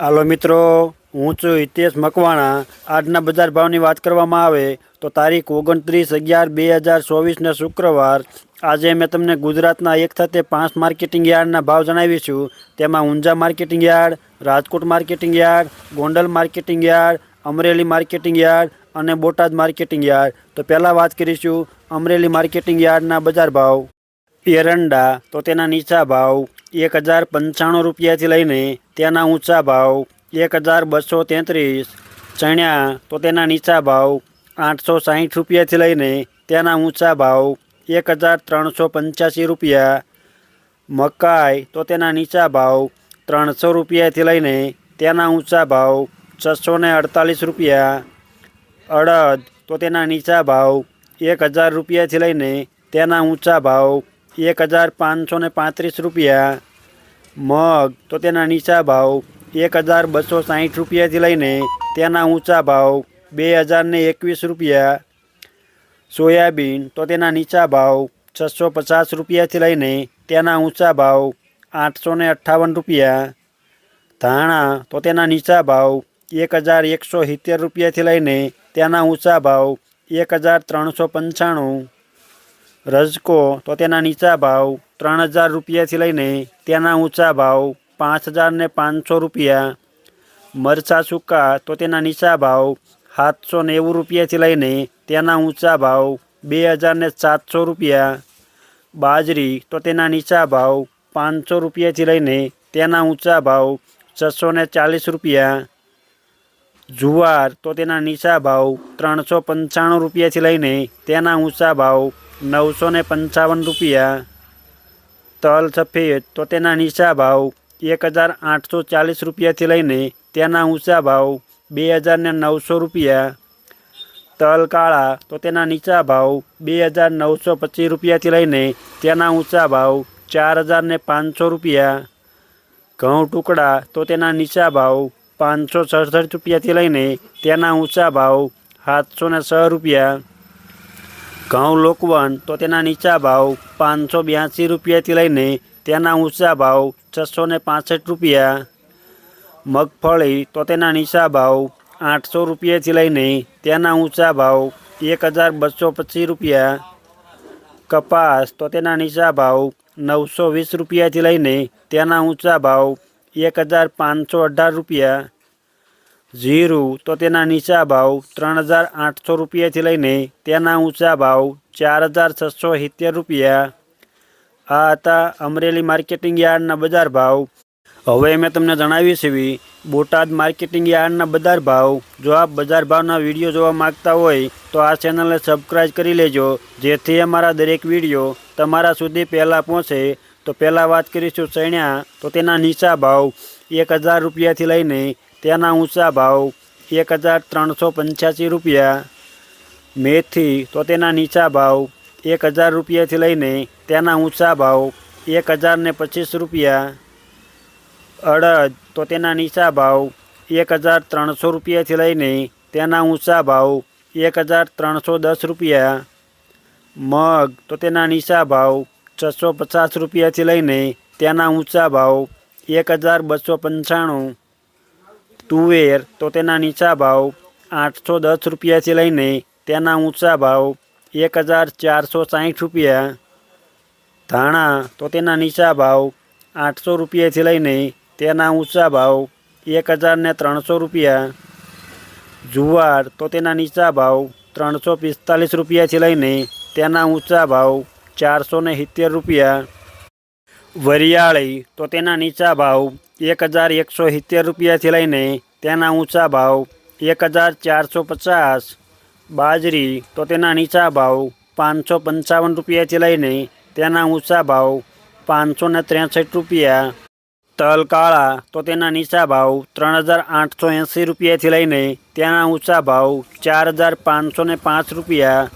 હાલો મિત્રો, હું છું હિતેશ મકવાણા। આજના બજાર ભાવની વાત કરવામાં આવે તો તારીખ 29/11/2024 શુક્રવાર। આજે મેં તમને ગુજરાતના એક સાથે 5 માર્કેટિંગ યાર્ડના ભાવ જણાવીશું। તેમાં Unjha marketing yard, Rajkot marketing yard, Gondal marketing yard, Amreli marketing yard અને બોટાદ માર્કેટિંગ યાર્ડ। તો પહેલાં વાત કરીશું અમરેલી માર્કેટિંગ યાર્ડના બજાર ભાવ। એરંડા તો તેના નીચા ભાવ 1095 રૂપિયાથી લઈને તેના ઊંચા ભાવ 1233। ચણ્યા તો તેના નીચા ભાવ 860 રૂપિયાથી લઈને તેના ઊંચા ભાવ 1385 રૂપિયા। મકાઈ તો તેના નીચા ભાવ 300 રૂપિયાથી લઈને તેના ઊંચા ભાવ 648 રૂપિયા। અડદ તો તેના નીચા ભાવ 1000 રૂપિયાથી લઈને તેના ઊંચા ભાવ 1535 રૂપિયા। મગ તો તેના નીચા ભાવ 1260 રૂપિયાથી લઈને તેના ઊંચા ભાવ 2021 રૂપિયા। સોયાબીન તો તેના નીચા ભાવ 650 રૂપિયાથી લઈને તેના ઊંચા ભાવ 858 રૂપિયા। ધાણા તો તેના નીચા ભાવ 1170 રૂપિયાથી લઈને તેના ઊંચા ભાવ 1395। રજકો તો તેના નીચા ભાવ 3000 રૂપિયાથી લઈને તેના ઊંચા ભાવ 5500 રૂપિયા। મરચાં સૂકા તો તેના નીચા ભાવ 790 રૂપિયાથી લઈને તેના ઊંચા ભાવ 2700 રૂપિયા। બાજરી તો તેના નીચા ભાવ 500 રૂપિયાથી લઈને તેના ઊંચા ભાવ 640 રૂપિયા। જુવાર તો તેના નીચા ભાવ 395 રૂપિયાથી લઈને તેના ઊંચા ભાવ 955 રૂપિયા। તલ સફેદ તો તેના નીચા ભાવ 1840 રૂપિયાથી લઈને તેના ઊંચા ભાવ 2900 રૂપિયા। તલ કાળા તો તેના નીચા ભાવ 2925 રૂપિયાથી લઈને તેના ઊંચા ભાવ 4500 રૂપિયા। ઘઉં ટુકડા તો તેના નીચા ભાવ 567 રૂપિયાથી લઈને તેના ઊંચા ભાવ 706 રૂપિયા। ઘઉં લોકવન તો તેના નીચા ભાવ 582 રૂપિયાથી લઈને તેના ઊંચા ભાવ 665 રૂપિયા। મગફળી તો તેના નીચા ભાવ 800 રૂપિયાથી લઈને તેના ઊંચા ભાવ 1225 રૂપિયા। કપાસ તો તેના નીચા ભાવ 920 રૂપિયાથી લઈને તેના ઊંચા ભાવ 1518 રૂપિયા। જીરું તો તેના નીચા ભાવ 3800 રૂપિયાથી લઈને તેના ઊંચા ભાવ 4670 રૂપિયા। આ હતા અમરેલી માર્કેટિંગ યાર્ડના બજાર ભાવ। હવે મેં તમને જણાવી છે બોટાદ માર્કેટિંગ યાર્ડના બજાર ભાવ। જો આપ બજાર ભાવના વિડીયો જોવા માગતા હોય તો આ ચેનલને સબસ્ક્રાઈબ કરી લેજો, જેથી અમારા દરેક વિડીયો તમારા સુધી પહેલાં પહોંચે। તો પહેલાં વાત કરીશું ચણ્યા તો તેના નીચા ભાવ 1000 રૂપિયાથી લઈને તેના ઊંચા ભાવ 1385 રૂપિયા। મેથી તો તેના નીચા ભાવ 1000 રૂપિયાથી લઈને તેના ઊંચા ભાવ 1025 રૂપિયા। અડદ તો તેના નીચા ભાવ 1300 રૂપિયાથી લઈને તેના ઊંચા ભાવ 1310 રૂપિયા। મગ તો તેના નીચા ભાવ 650 રૂપિયાથી લઈને તેના ઊંચા ભાવ 1295। તુવેર તો તેના નીચા ભાવ 810 રૂપિયાથી લઈને તેના ઊંચા ભાવ 1460 રૂપિયા। ધાણા તો તેના નીચા ભાવ 800 રૂપિયાથી લઈને તેના ઊંચા ભાવ 1300 રૂપિયા। જુવાર તો તેના નીચા ભાવ 345 રૂપિયાથી લઈને તેના ઊંચા ભાવ 470 રૂપિયા। વરિયાળી તો તેના નીચા ભાવ 1170 રૂપિયાથી લઈને તેના ઊંચા ભાવ 1450। બાજરી તો તેના નીચા ભાવ 555 રૂપિયાથી લઈને તેના ઊંચા ભાવ 563 રૂપિયા। તલ કાળા તો તેના નીચા ભાવ 3880 રૂપિયાથી લઈને તેના ઊંચા ભાવ 4505 રૂપિયા।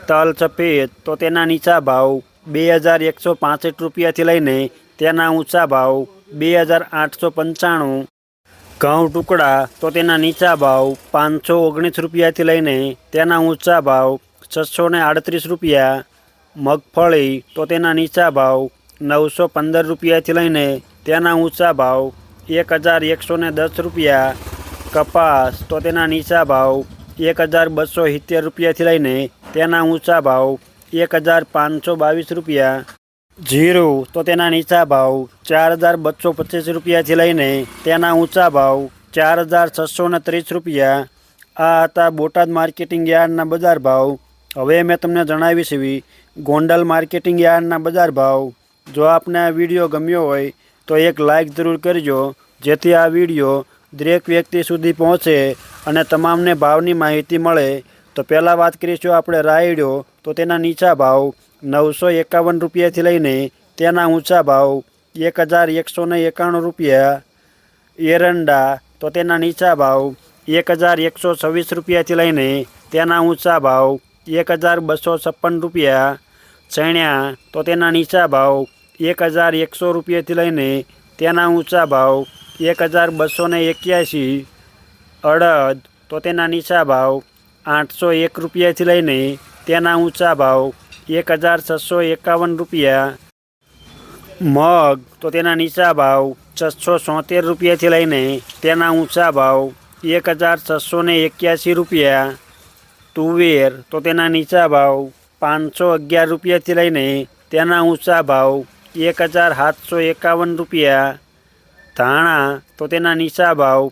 તલ સફેદ તો તેના નીચા ભાવ 2165 રૂપિયાથી લઈને તેના ઊંચા ભાવ 2895। ઘઉં ટુકડા તો તેના નીચા ભાવ 519 રૂપિયાથી લઈને તેના ઊંચા ભાવ 638 રૂપિયા। મગફળી તો તેના નીચા ભાવ 915 રૂપિયાથી લઈને તેના ઊંચા ભાવ 1110 રૂપિયા, કપાસ તો તેના નીચા ભાવ 1270 રૂપિયાથી લઈને તેના ઊંચા ભાવ 1522 રૂપિયા, જીરું તો તેના નીચા ભાવ 4225 રૂપિયાથી લઈને તેના ઊંચા ભાવ 4630 રૂપિયા. આ હતા બોટાદ માર્કેટિંગ યાર્ડના બજાર ભાવ. હવે મેં તમને જણાવીશ એવી ગોંડલ માર્કેટિંગ યાર્ડના બજાર ભાવ. જો આપને આ વિડીયો ગમ્યો હોય તો એક લાઇક જરૂર કરજો, જેથી આ વિડીયો દરેક વ્યક્તિ સુધી પહોંચે અને તમામને ભાવની માહિતી મળે. તો પહેલાં વાત કરીશું આપણે રાયડો, તો તેના નીચા ભાવ 951 રૂપિયાથી લઈને તેના ઊંચા ભાવ 1191 રૂપિયા, એરંડા તો તેના નીચા ભાવ 1126 રૂપિયાથી લઈને તેના ઊંચા ભાવ 1256 રૂપિયા, ચણ્યા તો તેના નીચા ભાવ 1100 રૂપિયાથી લઈને તેના ઊંચા ભાવ 1281, અડદ તો તેના નીચા ભાવ 801 રૂપિયાથી લઈને તેના ઊંચા ભાવ 1651 રૂપિયા, મગ તો તેના નીચા ભાવ 673 રૂપિયાથી લઈને તેના ઊંચા ભાવ 1681 રૂપિયા, તુવેર તો તેના નીચા ભાવ 511 રૂપિયાથી લઈને તેના ઊંચા ભાવ 1751 રૂપિયા, ધાણા તો તેના નીચા ભાવ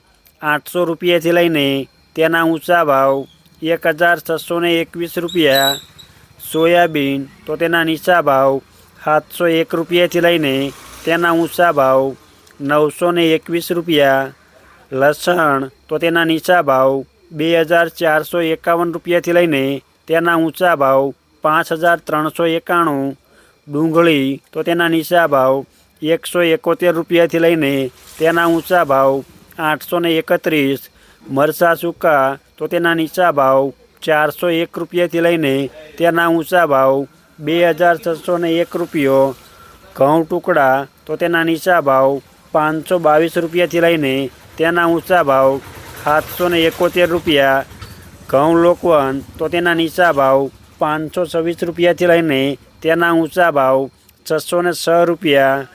800 રૂપિયાથી લઈને તેના ઊંચા ભાવ 1621 રૂપિયા, સોયાબીન તો તેના નીચા ભાવ 701 રૂપિયાથી લઈને તેના ઊંચા ભાવ 921 રૂપિયા, લસણ તો તેના નીચા ભાવ 2451 રૂપિયાથી લઈને તેના ઊંચા ભાવ 5391, ડુંગળી તો તેના નીચા ભાવ 171 રૂપિયાથી લઈને તેના ઊંચા ભાવ 831, મરચાં સૂકા તો તેના નીચા ભાવ 401 રૂપિયાથી લઈને તેના ઊંચા ભાવ 2601 રૂપિયો, ઘઉં ટુકડા તો તેના નીચા ભાવ 522 રૂપિયાથી લઈને તેના ઊંચા ભાવ 771 રૂપિયા, ઘઉં લોકવન તો તેના નીચા ભાવ 526 રૂપિયાથી લઈને તેના ઊંચા ભાવ 606 રૂપિયા,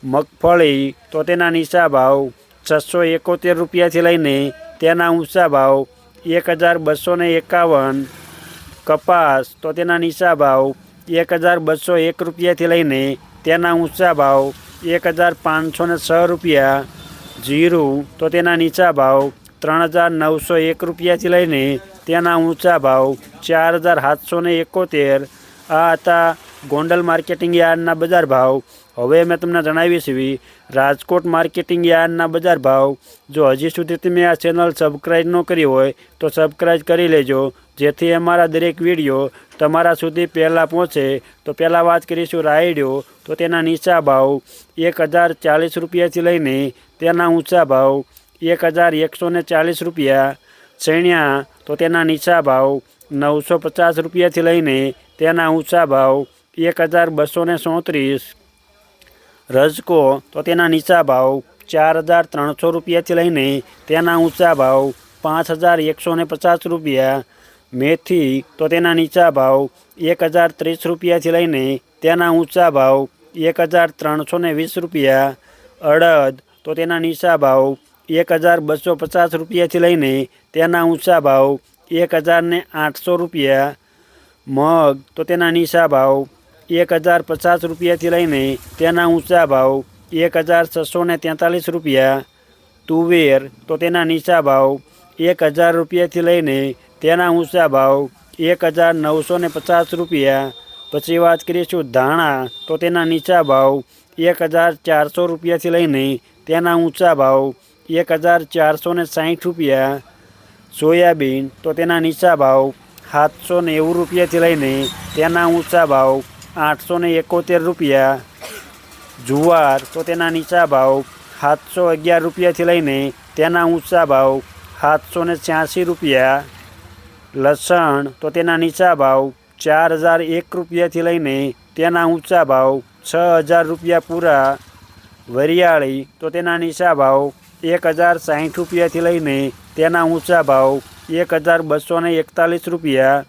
મગફળી તો તેના નીચા ભાવ 671 રૂપિયાથી લઈને તેના ઊંચા ભાવ 1251, કપાસ તો તેના નીચા ભાવ 1201 રૂપિયાથી લઈને તેના ઊંચા ભાવ 1506 રૂપિયા, જીરું તો તેના નીચા ભાવ 3901 રૂપિયાથી લઈને તેના ઊંચા ભાવ 4771. આ હતા ગોંડલ માર્કેટિંગ યાર્ડના બજાર ભાવ. હવે મેં તમને જણાવીશ એવી રાજકોટ માર્કેટિંગ યાર્ડના બજાર ભાવ. જો હજી સુધી તમે આ ચેનલ સબસ્ક્રાઈબ ન કરી હોય તો સબસ્ક્રાઈબ કરી લેજો, જેથી અમારા દરેક વિડીયો તમારા સુધી પહેલાં પહોંચે. તો પહેલાં વાત કરીશું રાયડો, તો તેના નીચા ભાવ 1040 રૂપિયાથી લઈને તેના ઊંચા ભાવ 1140 રૂપિયા, ચણ્યા તો તેના નીચા ભાવ 950 રૂપિયાથી લઈને તેના ઊંચા ભાવ 1234, રજકો તો તેના નીચા ભાવ 4300 રૂપિયાથી લઈને તેના ઊંચા ભાવ 5150 રૂપિયા, મેથી તો તેના નીચા ભાવ 1030 રૂપિયાથી લઈને તેના ઊંચા ભાવ 1320 રૂપિયા, અડદ તો તેના નીચા ભાવ 1250 રૂપિયાથી લઈને તેના ઊંચા ભાવ 1800 રૂપિયા, મગ તો તેના નીચા ભાવ 1050 રૂપિયાથી લઈને તેના ઊંચા ભાવ 1643 રૂપિયા, તુવેર તો તેના નીચા ભાવ 1000 રૂપિયાથી લઈને તેના ઊંચા ભાવ 1950 રૂપિયા. પછી વાત કરીશું ધાણા, તો તેના નીચા ભાવ 1400 રૂપિયાથી લઈને તેના ઊંચા ભાવ 1460 રૂપિયા, સોયાબીન તો તેના નીચા ભાવ 790 રૂપિયાથી લઈને તેના ઊંચા ભાવ 871 રૂપિયા, જુવાર તો તેના નીચા ભાવ 711 રૂપિયાથી લઈને તેના ઊંચા ભાવ 786 રૂપિયા, લસણ તો તેના નીચા ભાવ 4001 રૂપિયાથી લઈને તેના ઊંચા ભાવ 6000 રૂપિયા પૂરા, વરિયાળી તો તેના નીચા ભાવ 1060 રૂપિયાથી લઈને તેના ઊંચા ભાવ 1241 રૂપિયા,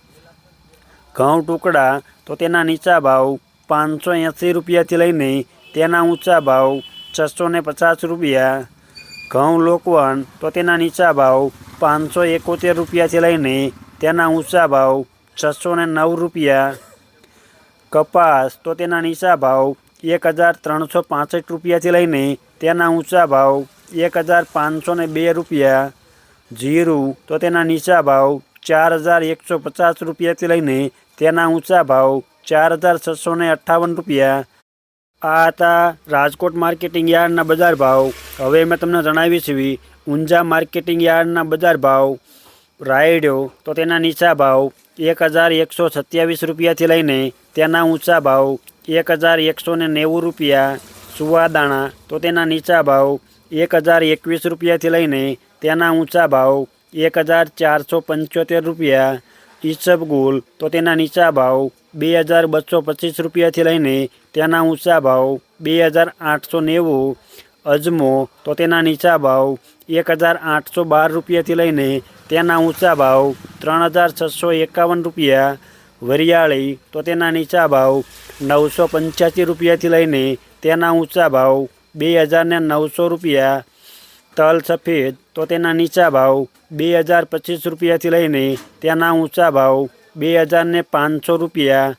ઘઉં ટુકડા તો તેના નીચા ભાવ 580 રૂપિયાથી લઈને તેના ઊંચા ભાવ 650 રૂપિયા, ઘઉં લોકવન તો તેના નીચા ભાવ 571 રૂપિયાથી લઈને તેના ઊંચા ભાવ 609 રૂપિયા। કપાસ તો તેના નીચા ભાવ 1365 રૂપિયાથી લઈને તેના ઊંચા ભાવ 1502 રૂપિયા। જીરું તો તેના નીચા ભાવ 4150 રૂપિયાથી લઈને તેના ઊંચા ભાવ 4658 રૂપિયા। આ હતા રાજકોટ માર્કેટિંગ યાર્ડના બજાર ભાવ। હવે મેં તમને જણાવી છે ઊંઝા માર્કેટિંગ યાર્ડના બજાર ભાવ। રાયડો તો તેના નીચા ભાવ 1127 રૂપિયાથી લઈને તેના ઊંચા ભાવ 1190 રૂપિયા। સુવાદાણા તો તેના નીચા ભાવ 1021 રૂપિયાથી લઈને તેના ઊંચા ભાવ 1475 રૂપિયા। ઈસબગુલ તો તેના નીચા ભાવ 2225 રૂપિયાથી લઈને તેના ઊંચા ભાવ 2890। અજમો તો તેના નીચા ભાવ 1812 રૂપિયાથી લઈને તેના ઊંચા ભાવ 3651 રૂપિયા। વરિયાળી તો તેના નીચા ભાવ 985 રૂપિયાથી લઈને તેના ઊંચા ભાવ 2900 રૂપિયા। તલ સફેદ તો તેના નીચા ભાવ 2025 રૂપિયાથી લઈને તેના ઊંચા ભાવ 2500 રૂપિયા।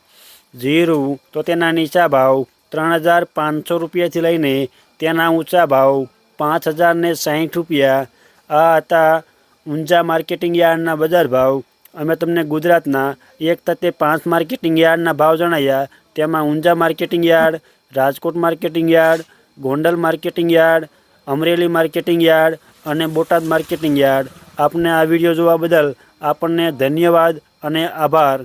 જીરું તો તેના નીચા ભાવ 3500 રૂપિયાથી લઈને તેના ઊંચા ભાવ 5060 રૂપિયા। આ હતા ઊંઝા માર્કેટિંગ યાર્ડના બજાર ભાવ। અમે તમને ગુજરાતના 1 થી 5 માર્કેટિંગ યાર્ડના ભાવ જણાવ્યા। તેમાં Unjha marketing yard, Rajkot marketing yard, Gondal marketing yard, Amreli marketing yard અને બોટાદ માર્કેટિંગ યાર્ડ। આપને આ વિડીયો જોવા બદલ આપણને ધન્યવાદ અને આભાર।